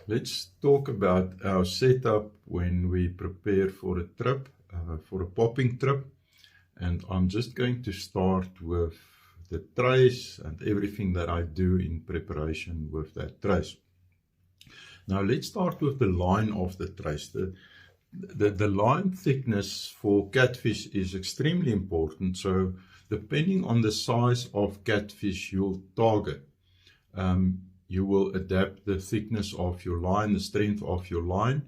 Let's talk about our setup when we prepare for a trip, for a popping trip. And I'm just going to start with the trace and everything that I do in preparation with that trace. Now let's start with the line of the trace. The line thickness for catfish is extremely important. So depending on the size of catfish you'll target, you will adapt the thickness of your line, the strength of your line.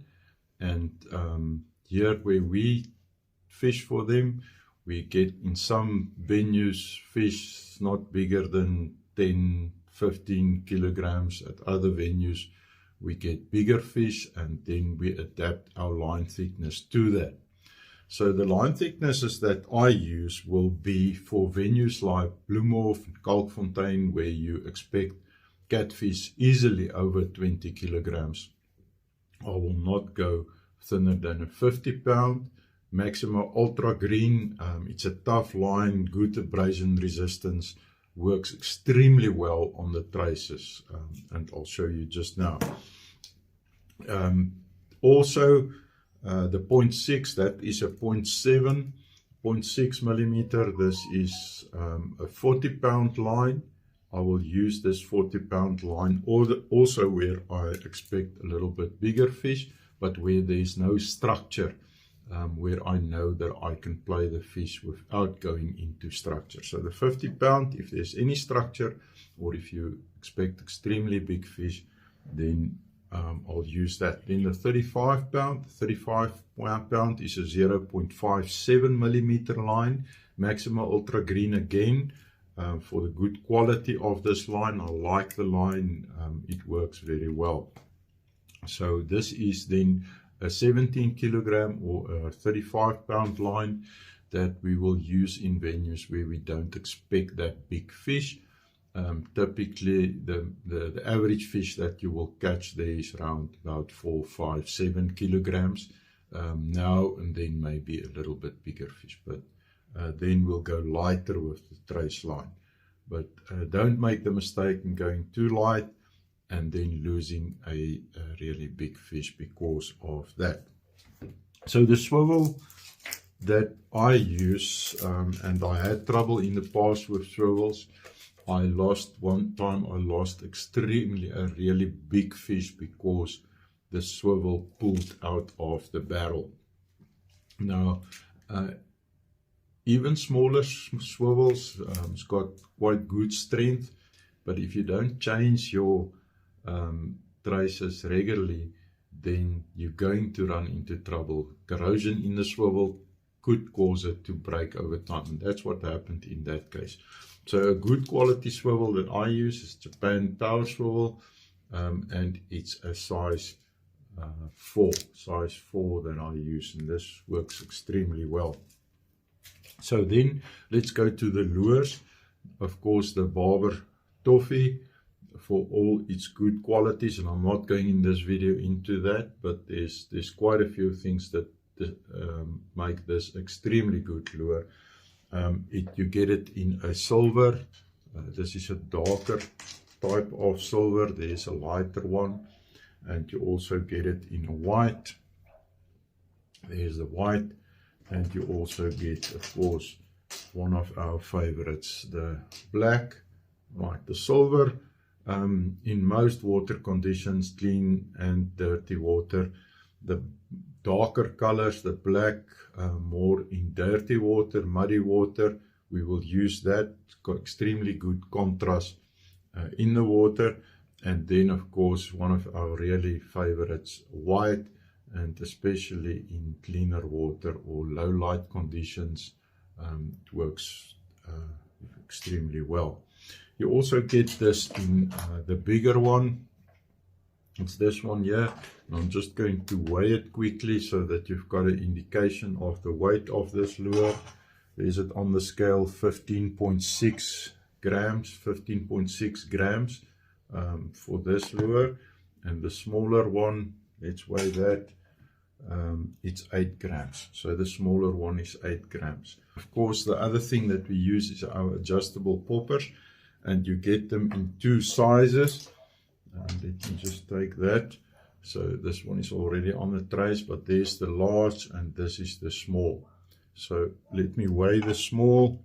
And here where we fish for them, we get in some venues fish not bigger than 10, 15 kilograms. At other venues, we get bigger fish, and then we adapt our line thickness to that. So the line thicknesses that I use will be for venues like Bloemhof and Kalkfontein, where you expect catfish easily over 20 kilograms. I will not go thinner than a 50-pound. Maxima Ultra Green, it's a tough line, good abrasion resistance, works extremely well on the traces, and I'll show you just now. Also, the 0.6, that is a 0.6 millimeter. This is a 40-pound line. I will use this 40-pound line also where I expect a little bit bigger fish, but where there is no structure, where I know that I can play the fish without going into structure. So the 50-pound, if there's any structure, or if you expect extremely big fish, then I'll use that. Then the 35-pound is a 0.57 millimeter line, Maxima Ultra Green again. For the good quality of this line, I like the line, it works very well. So this is then a 17 kilogram or a 35-pound line that we will use in venues where we don't expect that big fish. Typically the average fish that you will catch there is around about 4, 5, 7 kilograms now and then, maybe a little bit bigger fish, but then we'll go lighter with the trace line. But don't make the mistake in going too light and then losing a really big fish because of that. So the swivel that I use, and I had trouble in the past with swivels. One time I lost a really big fish because the swivel pulled out of the barrel. Now, even smaller swivels, it's got quite good strength, but if you don't change your traces regularly, then you're going to run into trouble. Corrosion in the swivel could cause it to break over time, and that's what happened in that case. So a good quality swivel that I use is Japan Tower swivel, and it's a size 4 that I use, and this works extremely well. So then let's go to the lures. Of course, the Barber Toffee, for all its good qualities, and I'm not going in this video into that, but there's quite a few things that make this extremely good lure. You get it in a silver. This is a darker type of silver. There's a lighter one, and you also get it in a white. There's the white, and you also get, of course, one of our favorites, the black, like the silver. In most water conditions, clean and dirty water, the darker colors, the black, more in dirty water, muddy water, we will use that. It's got extremely good contrast in the water. And then, of course, one of our really favorites, white, and especially in cleaner water or low light conditions, it works extremely well. You also get this in the bigger one. It's this one here. And I'm just going to weigh it quickly so that you've got an indication of the weight of this lure. There's it on the scale, 15.6 grams, 15.6 grams for this lure. And the smaller one, let's weigh that. It's 8 grams. So the smaller one is 8 grams. Of course, the other thing that we use is our adjustable poppers, and you get them in 2 sizes. Let me just take that. So this one is already on the trace, but there's the large and this is the small. So let me weigh the small.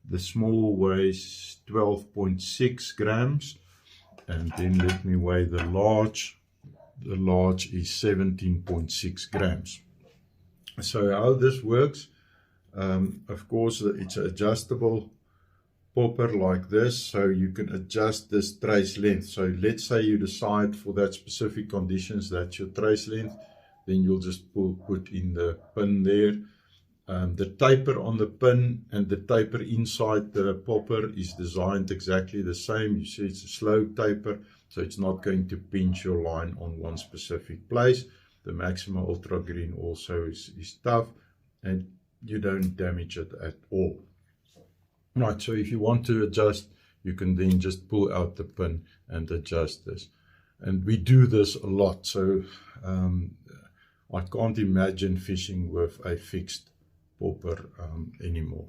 The small weighs 12.6 grams. And then let me weigh the large. The large is 17.6 grams. So how this works, of course, it's an adjustable popper like this, so you can adjust this trace length. So let's say you decide for that specific conditions that's your trace length, then you'll just put in the pin there. The taper on the pin and the taper inside the popper is designed exactly the same. You see it's a slow taper, so it's not going to pinch your line on one specific place. The Maxima Ultra Green also is tough and you don't damage it at all. Right, so if you want to adjust, you can then just pull out the pin and adjust this. And we do this a lot, so I can't imagine fishing with a fixed popper anymore.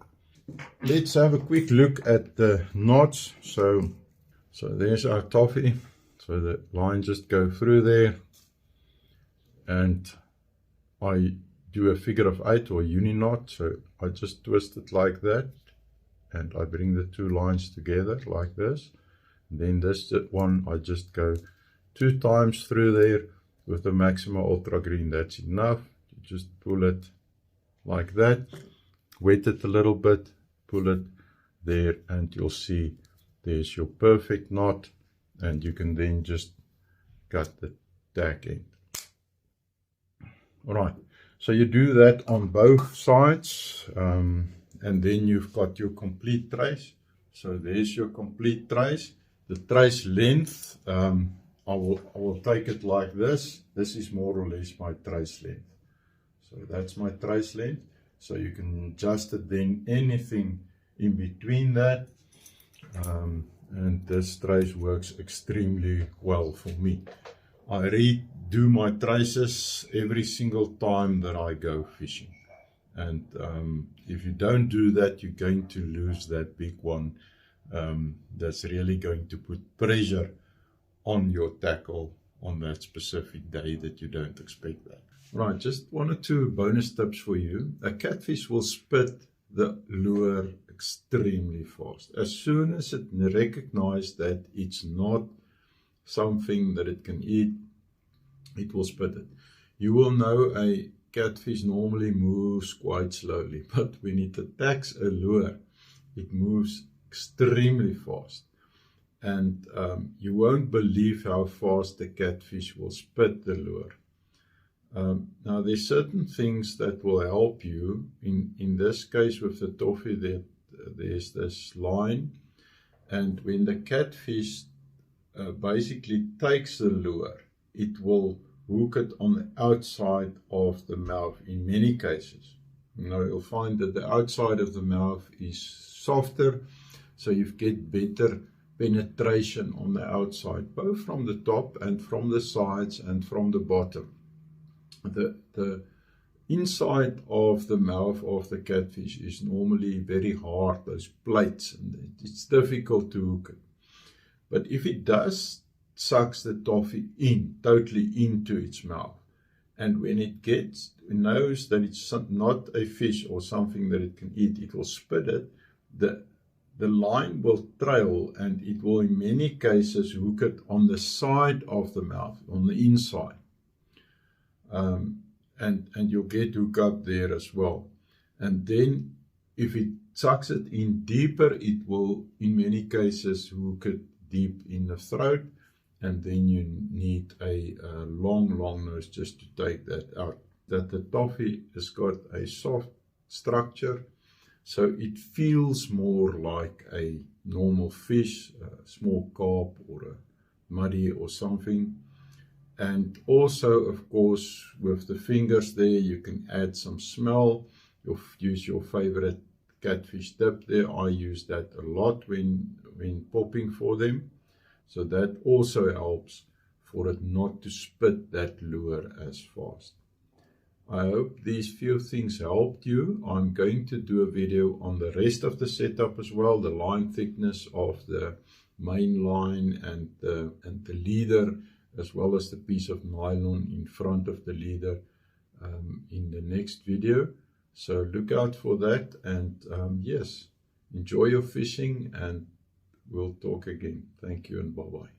Let's have a quick look at the knots. So there's our toffee. So the line just go through there. And I do a figure of 8 or uni knot. So I just twist it like that. And I bring the two lines together like this. And then this one, I just go 2 times through there with the Maxima Ultra Green. That's enough. You just pull it like that, wet it a little bit, pull it there, and you'll see there's your perfect knot, and you can then just cut the tack end. All right, so you do that on both sides, and then you've got your complete trace. So there's your complete trace. The trace length, I will take it like this. This is more or less my trace length. So that's my trace length. So you can adjust it then anything in between that. And this trace works extremely well for me. I redo my traces every single time that I go fishing. And if you don't do that, you're going to lose that big one. That's really going to put pressure on your tackle on that specific day that you don't expect that. Right, just 1 or 2 bonus tips for you. A catfish will spit the lure extremely fast. As soon as it recognizes that it's not something that it can eat, it will spit it. You will know a catfish normally moves quite slowly, but when it attacks a lure, it moves extremely fast. And you won't believe how fast the catfish will spit the lure. Now there's certain things that will help you. In this case with the toffee, there's this line, and when the catfish basically takes the lure, it will hook it on the outside of the mouth in many cases. You'll find that the outside of the mouth is softer, so you get better penetration on the outside, both from the top and from the sides and from the bottom. The inside of the mouth of the catfish is normally very hard, those plates, and it's difficult to hook it. But if it does sucks the toffee totally into its mouth, and when it knows that it's not a fish or something that it can eat, it will spit it. The line will trail, and it will in many cases hook it on the side of the mouth, on the inside. And you'll get hook up there as well. And then if it sucks it in deeper, it will in many cases hook it deep in the throat, and then you need a long nose just to take that out. That the toffee has got a soft structure, so it feels more like a normal fish, a small carp or a muddy or something. And also, of course, with the fingers there, you can add some smell. You'll use your favorite catfish dip there. I use that a lot when popping for them. So that also helps for it not to spit that lure as fast. I hope these few things helped you. I'm going to do a video on the rest of the setup as well, the line thickness of the main line and the leader, as well as the piece of nylon in front of the leader in the next video. So look out for that, and yes, enjoy your fishing, and we'll talk again. Thank you and bye-bye.